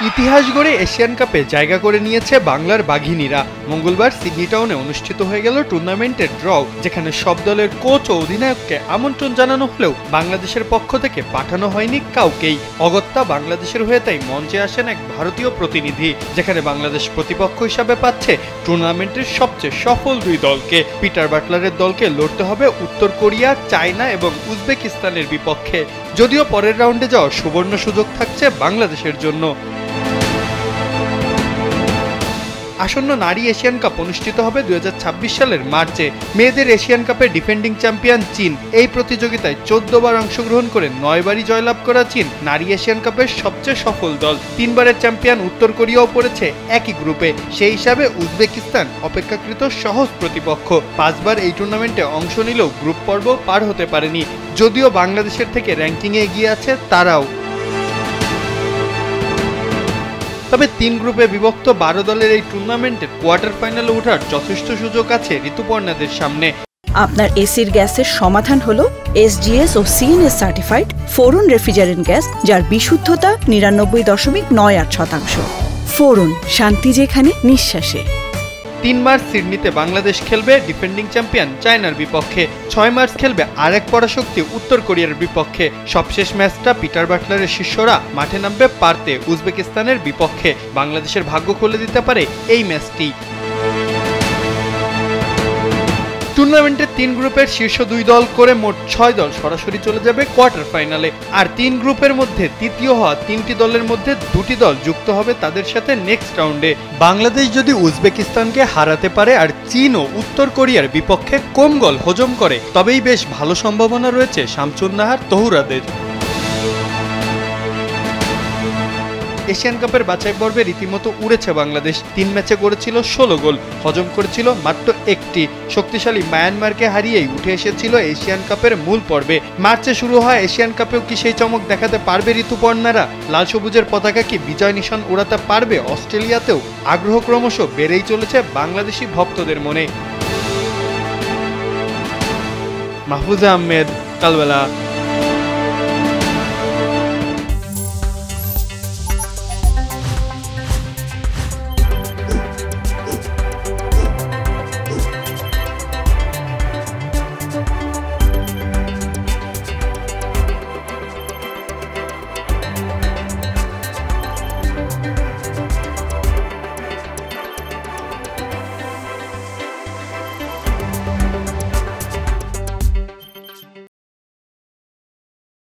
ইতিহাস গড়ে এশিয়ান কাপে জায়গা করে নিয়েছে বাংলার বাঘিনীরা। মঙ্গলবার সিডনি টাউনে অনুষ্ঠিত হয়ে গেল টুর্নামেন্টের ড্র, যেখানে সব দলের কোচ ও অধিনায়ককে আমন্ত্রণ জানানো হলেও বাংলাদেশের পক্ষ থেকে পাঠানো হয়নি কাউকেই। অগত্যা বাংলাদেশের হয়ে তাই মঞ্চে আসেন এক ভারতীয় প্রতিনিধি, যেখানে বাংলাদেশ প্রতিপক্ষ হিসাবে পাচ্ছে টুর্নামেন্টের সবচেয়ে সফল দুই দলকে। পিটার বাটলারের দলকে লড়তে হবে উত্তর কোরিয়া, চায়না এবং উজবেকিস্তানের বিপক্ষে। যদিও পরের রাউন্ডে যাওয়ার সুবর্ণ সুযোগ থাকছে বাংলাদেশের জন্য। আসন্ন নারী এশিয়ান কাপ অনুষ্ঠিত হবে 2026 সালের মার্চে। মেয়েদের এশিয়ান কাপের ডিফেন্ডিং চ্যাম্পিয়ন চীন। এই প্রতিযোগিতায় 14 বার অংশগ্রহণ করে 9 বারই জয়লাভ করা চীন নারী এশিয়ান কাপের সবচেয়ে সফল দল। 3 বারের চ্যাম্পিয়ন উত্তর কোরিয়াও পড়েছে একই গ্রুপে। সেই হিসাবে উজবেকিস্তান অপেক্ষাকৃত সহজ প্রতিপক্ষ। 5 বার এই টুর্নামেন্টে অংশ নিলেও গ্রুপ পর্ব পার হতে পারেনি, যদিও বাংলাদেশের থেকে র্যাঙ্কিংয়ে এগিয়ে আছে তারাও। তবে 3 গ্রুপে বিভক্ত 12 দলের এই টুর্নামেন্টের কোয়ার্টার ফাইনালে ওঠার যথেষ্ট সুযোগ আছে ঋতুপর্ণাদের সামনে। আপনার এসির গ্যাসের সমাধান হলো SGS ও CNS সার্টিফাইড ফোরন রেফ্রিজারেন্ট গ্যাস, যার বিশুদ্ধতা 99.98%। ফোরন, শান্তি যেখানে, নিঃশ্বাসে। 3 মার্চ সিডনিতে বাংলাদেশ খেলবে ডিফেন্ডিং চ্যাম্পিয়ন চায়নার বিপক্ষে। 6 মার্চ খেলবে আরেক পরাশক্তি উত্তর কোরিয়ার বিপক্ষে। সবশেষ ম্যাচটা পিটার বাটলারের শিষ্যরা মাঠে নামবে পারতে উজবেকিস্তানের বিপক্ষে। বাংলাদেশের ভাগ্য খুলে দিতে পারে এই ম্যাচটি। টুর্নামেন্টের 3 গ্রুপের শীর্ষ 2 দল করে মোট 6 দল সরাসরি চলে যাবে কোয়ার্টার ফাইনালে। আর 3 গ্রুপের মধ্যে তৃতীয় হওয়া 3টি দলের মধ্যে 2টি দল যুক্ত হবে তাদের সাথে নেক্সট রাউন্ডে। বাংলাদেশ যদি উজবেকিস্তানকে হারাতে পারে আর চীন ও উত্তর কোরিয়ার বিপক্ষে কম গোল হজম করে, তবেই বেশ ভালো সম্ভাবনা রয়েছে শামছুন নাহার তহুরাদের। এশিয়ান কাপের বাছাই পর্বে রীতিমতো উড়েছে বাংলাদেশ। 3 ম্যাচে করেছিল 16 গোল, হজম করেছিল মাত্র 1টি। শক্তিশালী মায়ানমারকে হারিয়েই উঠে এসেছিল এশিয়ান কাপের মূল পর্বে। মার্চে শুরু হয় এশিয়ান কাপেও কি সেই চমক দেখাতে পারবে ঋতুপর্ণারা? লাল সবুজের পতাকা কি বিজয় নিশান উড়াতে পারবে অস্ট্রেলিয়াতেও? আগ্রহ ক্রমশ বেড়েই চলেছে বাংলাদেশি ভক্তদের মনে। মাহফুজা আহমেদ, কালবেলা।